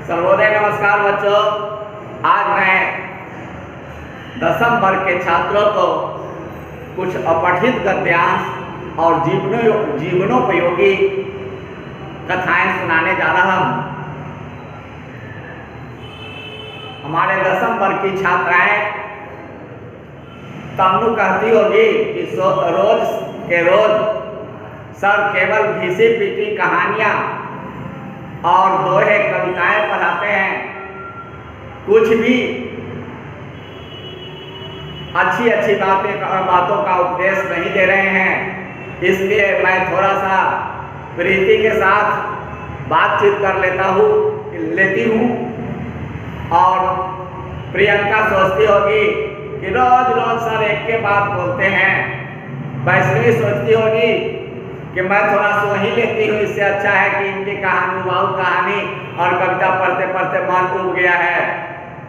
सर्वोदय नमस्कार बच्चों। आज मैं 10वीं वर्ग के छात्रों को कुछ अपठित गद्यांश और जीवनोपयोगी कथाएं सुनाने जा रहा हूँ। हमारे 10वीं वर्ग की छात्राएं तन्नू कहती होगी कि रोज के रोज सर केवल घिसी पीटी कहानियाँ और दोहे कविताएं पढ़ाते हैं, कुछ भी अच्छी बातों का उपदेश नहीं दे रहे हैं। इसलिए मैं थोड़ा सा प्रीति के साथ बातचीत कर लेती हूँ। और प्रियंका सोचती होगी कि रोज रोज सर एक के बात बोलते हैं। वैष्णवी सोचती होगी कि मैं थोड़ा सो ही लेती हूँ, इससे अच्छा है कि इनकी कहानी और कविता पढ़ते पढ़ते मन उब गया है।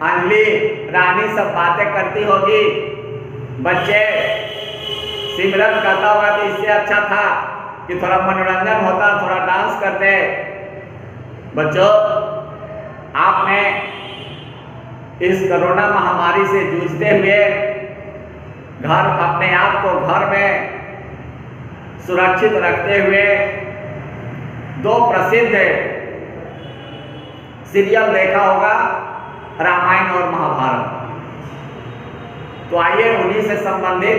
अंजलि रानी सब बातें करती होगी, बच्चे सिमरन करता होगा तो इससे अच्छा था कि थोड़ा मनोरंजन होता, थोड़ा डांस करते। बच्चों, आपने इस कोरोना महामारी से जूझते हुए अपने आप को घर में सुरक्षित रखते हुए दो प्रसिद्ध सीरियल देखा होगा, रामायण और महाभारत। तो आइए उन्हीं से संबंधित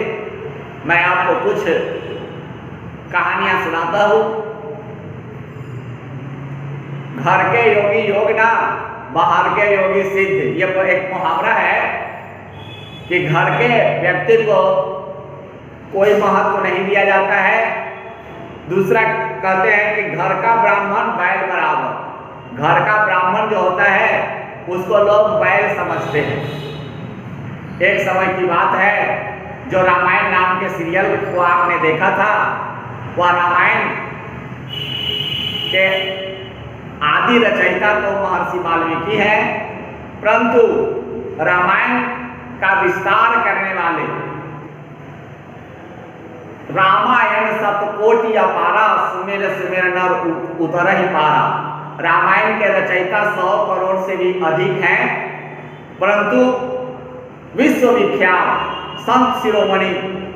मैं आपको कुछ कहानियां सुनाता हूं। घर के योगी योग ना, बाहर के योगी सिद्ध। ये एक मुहावरा है कि घर के व्यक्ति को कोई महत्व नहीं दिया जाता है। दूसरा कहते हैं कि घर का ब्राह्मण बैल बराबर। घर का ब्राह्मण जो होता है उसको लोग बैल समझते हैं। एक समय की बात है, जो रामायण नाम के सीरियल को आपने देखा था, वह रामायण के आदि रचयिता तो महर्षि वाल्मीकि है, परंतु रामायण का विस्तार करने वाले रामायण सतकोटि अपारा, सुमेर नर उतर ही पारा। रामायण के रचयिता 100 करोड़ से भी अधिक हैं, परंतु विश्वविख्यात संत शिरोमणि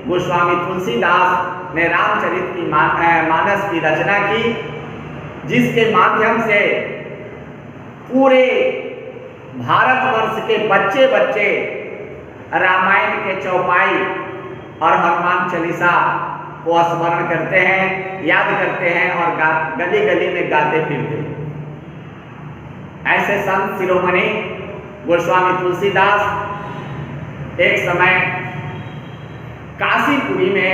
गोस्वामी तुलसीदास ने रामचरित की मानस की रचना की, जिसके माध्यम से पूरे भारतवर्ष के बच्चे रामायण के चौपाई और हनुमान चालीसा को स्मरण करते हैं, याद करते हैं और गली गली में गाते फिरते हैं। ऐसे संत शिरोमणि गोस्वामी तुलसीदास एक समय काशीपुरी में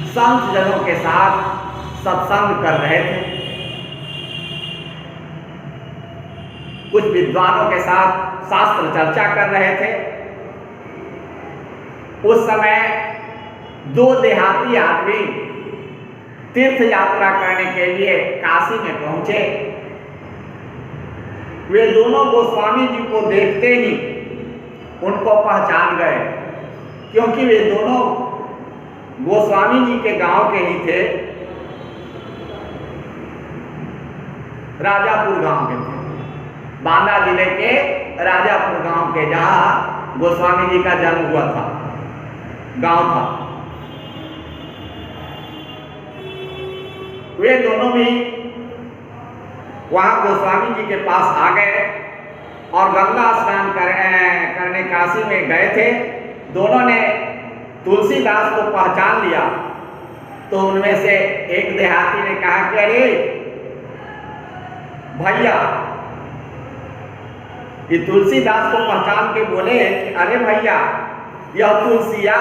संत जनों के साथ सत्संग कर रहे थे। कुछ विद्वानों के साथ शास्त्र चर्चा कर रहे थे। उस समय दो देहाती आदमी तीर्थ यात्रा करने के लिए काशी में पहुंचे। वे दोनों गोस्वामी जी को देखते ही उनको पहचान गए, क्योंकि वे दोनों गोस्वामी जी के गांव के ही थे, राजापुर गांव के थे। बांदा जिले के राजापुर गांव के, जहां गोस्वामी जी का जन्म हुआ था, गांव था। वे दोनों भी वहां गोस्वामी जी के पास आ गए और गंगा स्नान करने काशी में गए थे। दोनों ने तुलसीदास को पहचान लिया। तो उनमें से एक देहाती ने कहा कि अरे भैया, ये तुलसीदास को पहचान के बोले कि अरे भैया, यह तुलसिया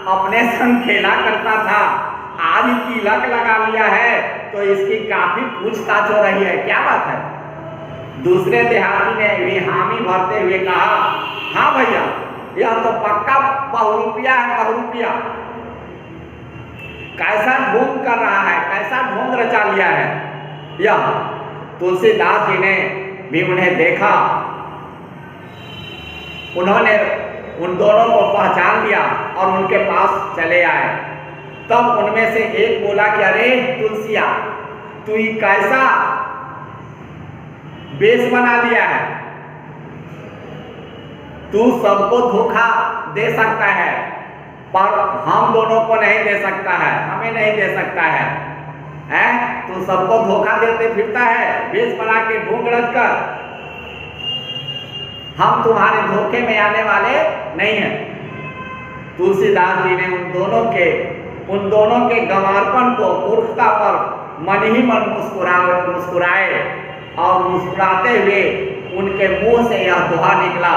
अपने संग खेला करता था, आज तिलक लगा लिया है तो इसकी काफी पूछताछ हो रही है, क्या बात है? दूसरे देहाती ने भी हामी भरते हुए कहा, हाँ भैया, यह तो पक्का बहुरूपिया है, बहुरूपिया। कैसा ढोंग कर रहा है, कैसा ढोंग रचा लिया है यह। तुलसीदास जी ने भी उन्हें देखा। उन्होंने उन दोनों को पहचान लिया और उनके पास चले आए। तब उनमें से एक बोला कि अरे तुलसिया, तू कैसा बेस बना लिया है। तू सबको धोखा दे सकता है पर हम दोनों को नहीं दे सकता है, हमें नहीं दे सकता है। तू सबको धोखा देते फिरता है बेस बना के ढूंढ रच कर। हम तुम्हारे धोखे में आने वाले नहीं हैं। तुलसीदास जी ने उन दोनों के गंवारपन को, मूर्खता पर मन ही मन मुस्कुराए और मुस्कुराते हुए उनके मुंह से यह दोहा निकला।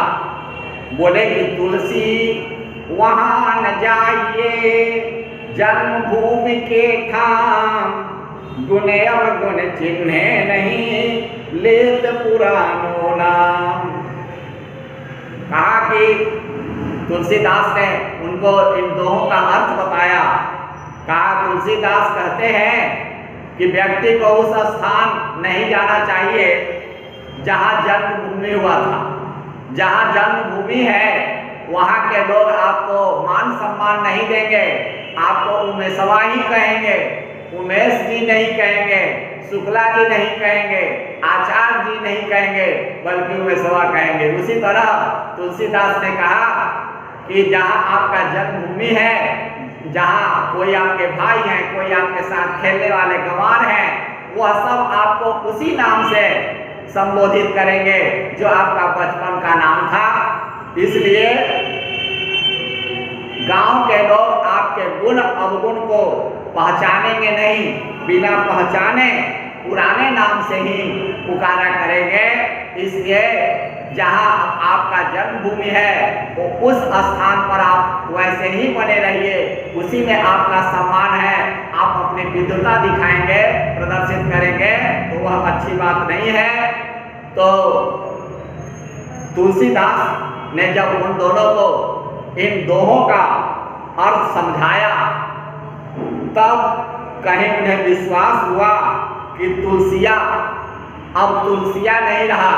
बोले कि तुलसी वहां न जाइए जन्मभूमि के ठाम, गुण अवगुण चिन्हे नहीं लेत पुरानो नाम। कहा कि तुलसीदास ने उनको इन दोहों का अर्थ बताया। कहा तुलसीदास कहते हैं कि व्यक्ति को उस स्थान नहीं जाना चाहिए जहाँ जन्मभूमि हुआ था। जहाँ जन्मभूमि है वहाँ के लोग आपको मान सम्मान नहीं देंगे, आपको उमेशवा ही कहेंगे, उमेश जी नहीं कहेंगे, शुक्ला जी नहीं कहेंगे, आचार्य जी नहीं कहेंगे, बल्कि उमेशवा कहेंगे। उसी तरह तुलसीदास ने कहा कि जहाँ आपका जन्मभूमि है, जहाँ कोई आपके भाई हैं, कोई आपके साथ खेलने वाले गंवार हैं, वह सब आपको उसी नाम से संबोधित करेंगे जो आपका बचपन का नाम था। इसलिए गांव के लोग आपके गुण अवगुण को पहचानेंगे नहीं, बिना पहचाने पुराने नाम से ही पुकारा करेंगे। इसलिए जहाँ आपका जन्मभूमि है वो उस स्थान पर आप वैसे ही बने रहिए, उसी में आपका सम्मान है। आप अपनी विद्वता दिखाएंगे, प्रदर्शित करेंगे तो वह अच्छी बात नहीं है। तो तुलसीदास ने जब उन दोनों को इन दोहों का अर्थ समझाया तब कहीं उन्हें विश्वास हुआ कि तुलसिया अब तुलसिया नहीं रहा,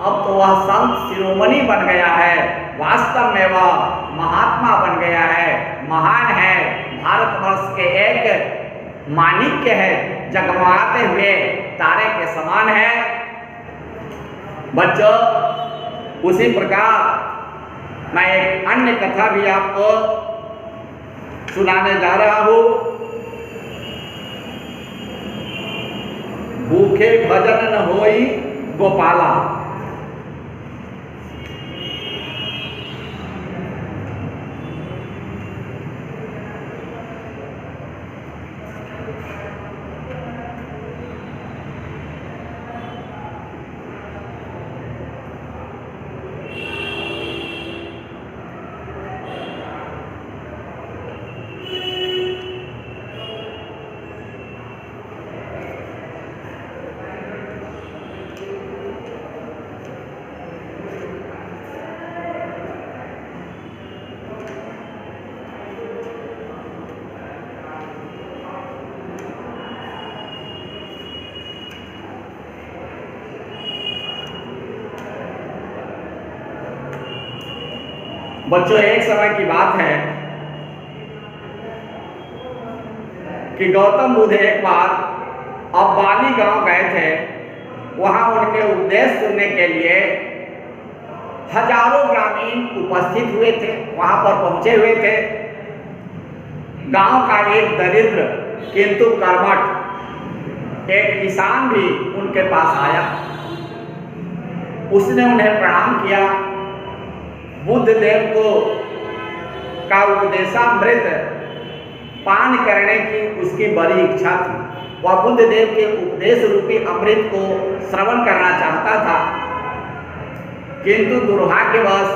अब तो वह संत शिरोमणि बन गया है। वास्तव में वह महात्मा बन गया है, महान है, भारतवर्ष के एक माणिक्य है, जगमगाते हुए तारे के समान है। बच्चों, उसी प्रकार मैं एक अन्य कथा भी आपको सुनाने जा रहा हूँ। भूखे भजन न होई गोपाला। बच्चों, एक समय की बात है कि गौतम बुद्ध एक बार अब्बाली गांव गए थे। वहां उनके उपदेश सुनने के लिए हजारों ग्रामीण उपस्थित हुए थे, वहां पर पहुंचे हुए थे। गांव का एक दरिद्र किंतु कर्मठ एक किसान भी उनके पास आया। उसने उन्हें प्रणाम किया। बुद्ध देव को का उपदेशामृत पान करने की उसकी बड़ी इच्छा थी। वह बुद्ध देव के उपदेश रूपी अमृत को श्रवण करना चाहता था, किंतु दुर्भाग्यवश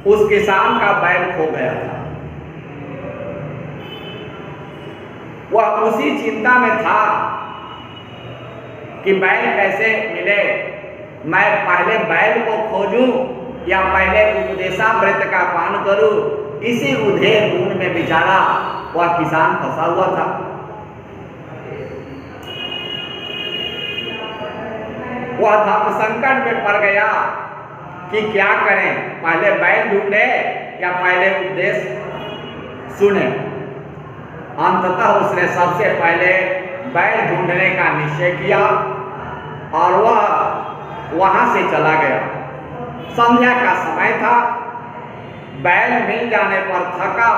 उस किसान का बैल खो गया था। वह उसी चिंता में था कि बैल कैसे मिले, मैं पहले बैल को खोजूं या पहले उपदेशामृत का पान करूं। इसी उधेर ढूंढ में बेचारा वह किसान फंसा हुआ था। वह धर्म संकट में पड़ गया कि क्या करें, पहले बैल ढूंढे या पहले उपदेश सुने। अंततः उसने सबसे पहले बैल ढूंढने का निश्चय किया और वह वहां से चला गया। संध्या का समय था। बैल मिल जाने पर थका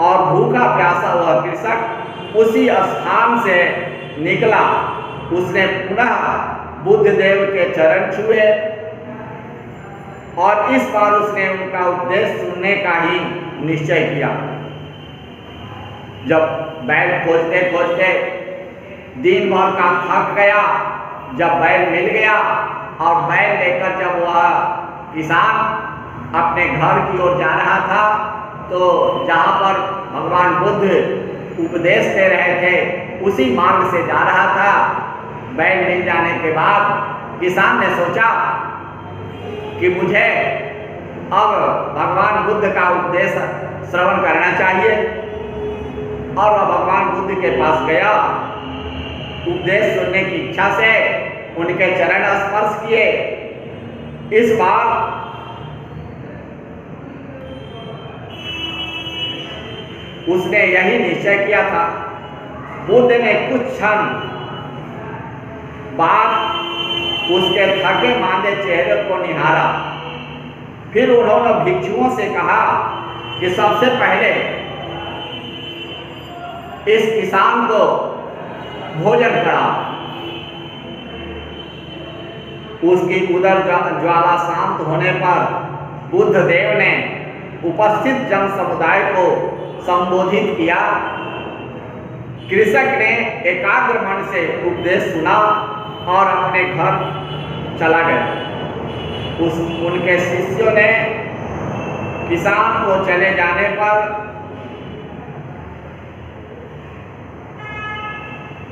और भूखा प्यासा वह कृषक उसी स्थान से निकला। उसने पुनः बुद्ध देव के चरण छुए और इस बार उसने उनका उपदेश सुनने का ही निश्चय किया। जब बैल खोजते खोजते दिन भर का थक गया, जब बैल मिल गया और बैल लेकर जब वह किसान अपने घर की ओर जा रहा था, तो जहाँ पर भगवान बुद्ध उपदेश दे रहे थे उसी मार्ग से जा रहा था। बैल मिल जाने के बाद किसान ने सोचा कि मुझे अब भगवान बुद्ध का उपदेश श्रवण करना चाहिए, और वह भगवान बुद्ध के पास गया। उपदेश सुनने की इच्छा से उनके चरण स्पर्श किए। इस बार उसने यही निश्चय किया था। बुद्ध ने कुछ क्षण बाद उसके थके मांदे चेहरे को निहारा। फिर उन्होंने भिक्षुओं से कहा कि सबसे पहले इस किसान को भोजन कराओ। उसकी उदर ज्वाला शांत होने पर बुद्ध देव ने उपस्थित जन समुदाय को संबोधित किया। कृषक ने एकाग्र मन से उपदेश सुना और अपने घर चला गया। उनके शिष्यों ने किसान को चले जाने पर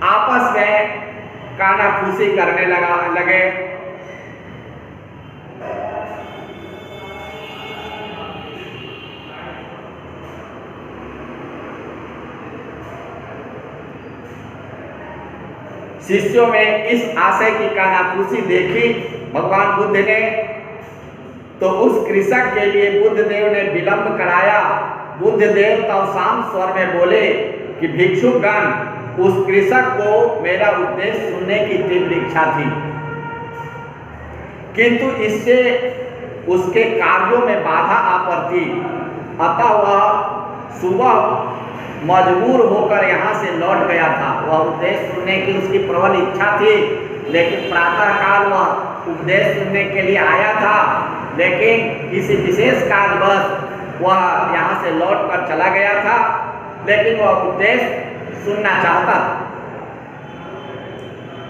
आपस में कानाफूसी करने लगे। शिष्यों में इस आशय की कानाफूसी देखी भगवान बुद्ध ने, तो उस कृषक के लिए बुद्ध देव ने विलंब कराया। बुद्ध देव तब शांत स्वर में बोले कि भिक्षुगण, उस कृषक को मेरा उपदेश सुनने की तीव्र इच्छा थी, किंतु इससे उसके कार्यों में बाधा आ पड़ती। अतः वह सुबह मजबूर होकर यहाँ से लौट गया था। वह उपदेश सुनने की उसकी प्रबल इच्छा थी, लेकिन प्रातःकाल वह उपदेश सुनने के लिए आया था, लेकिन किसी विशेष कारणवश वह यहाँ से लौट कर चला गया था। लेकिन वह उपदेश सुनना चाहता था।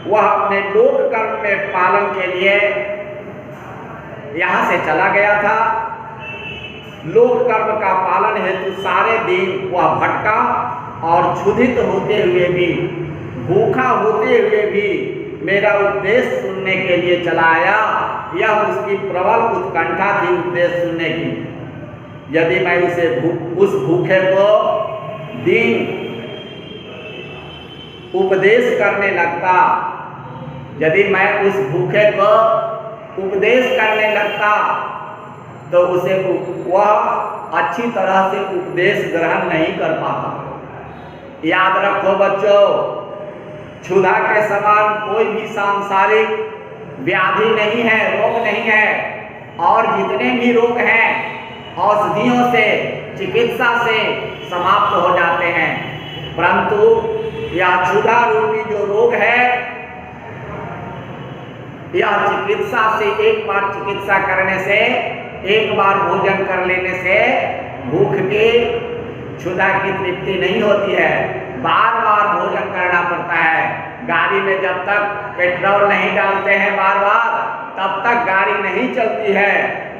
वह अपने लोक कर्म में पालन के लिए यहाँ से चला गया था। लोक कर्म का पालन हेतु सारे दिन वह भटका और क्षुधित होते हुए भी, भूखा होते हुए भी मेरा उपदेश सुनने के लिए चला आया। यह उसकी प्रबल उत्कंठा थी उपदेश सुनने की। यदि मैं उस भूखे को दिन उपदेश करने लगता, यदि मैं उस भूखे को उपदेश करने लगता, तो उसे वह अच्छी तरह से उपदेश ग्रहण नहीं कर पाता। याद रखो बच्चों, क्षुधा के समान कोई भी सांसारिक व्याधि नहीं है, रोग नहीं है। और जितने भी रोग हैं औषधियों से, चिकित्सा से समाप्त हो जाते हैं, परंतु यह क्षुधा रूपी जो रोग है, यह चिकित्सा से, एक बार चिकित्सा करने से, एक बार भोजन कर लेने से भूख की, क्षुधा की तृप्ति नहीं होती है। बार बार भोजन करना पड़ता है। गाड़ी में जब तक पेट्रोल नहीं डालते हैं बार बार, तब तक गाड़ी नहीं चलती है।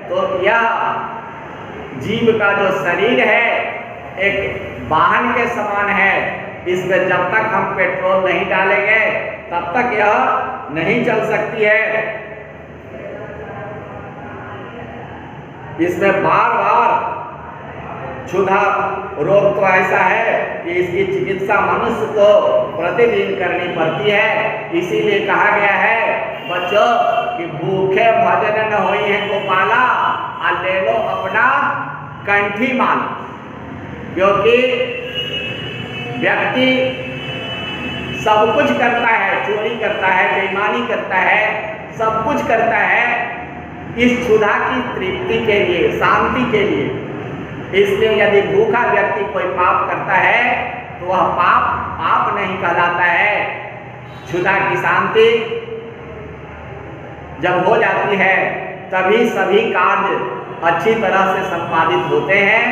तो यह जीव का जो शरीर है एक वाहन के समान है। इसमें जब तक हम पेट्रोल नहीं डालेंगे तब तक यह नहीं चल सकती है। इसमें बार बार क्षुधा रोग तो ऐसा है कि इसकी चिकित्सा मनुष्य को प्रतिदिन करनी पड़ती है। इसीलिए कहा गया है बच्चों कि भूखे भजन न होई है गोपाला, और ले लो अपना कंठी माल। क्योंकि व्यक्ति सब कुछ करता है, चोरी करता है, बेईमानी करता है, सब कुछ करता है इस क्षुधा की तृप्ति के लिए, शांति के लिए। इसलिए यदि भूखा व्यक्ति कोई पाप करता है तो वह पाप नहीं कहलाता है। क्षुधा की शांति जब हो जाती है तभी सभी कार्य अच्छी तरह से संपादित होते हैं,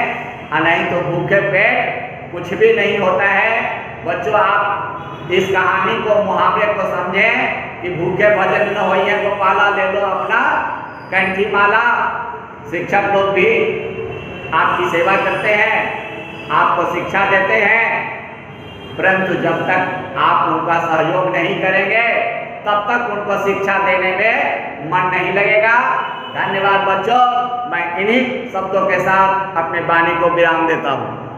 और नहीं तो भूखे पेट कुछ भी नहीं होता है। बच्चों, आप इस कहानी को, मुहावरे को समझें कि भूखे भजन न होइए गोपाला, ले लो अपना कंठी माला। शिक्षक लोग भी आपकी सेवा करते हैं, आपको शिक्षा देते हैं, परंतु जब तक आप उनका सहयोग नहीं करेंगे तब तक उनको शिक्षा देने में मन नहीं लगेगा। धन्यवाद बच्चों। मैं इन्हीं शब्दों के साथ अपने वाणी को विराम देता हूँ।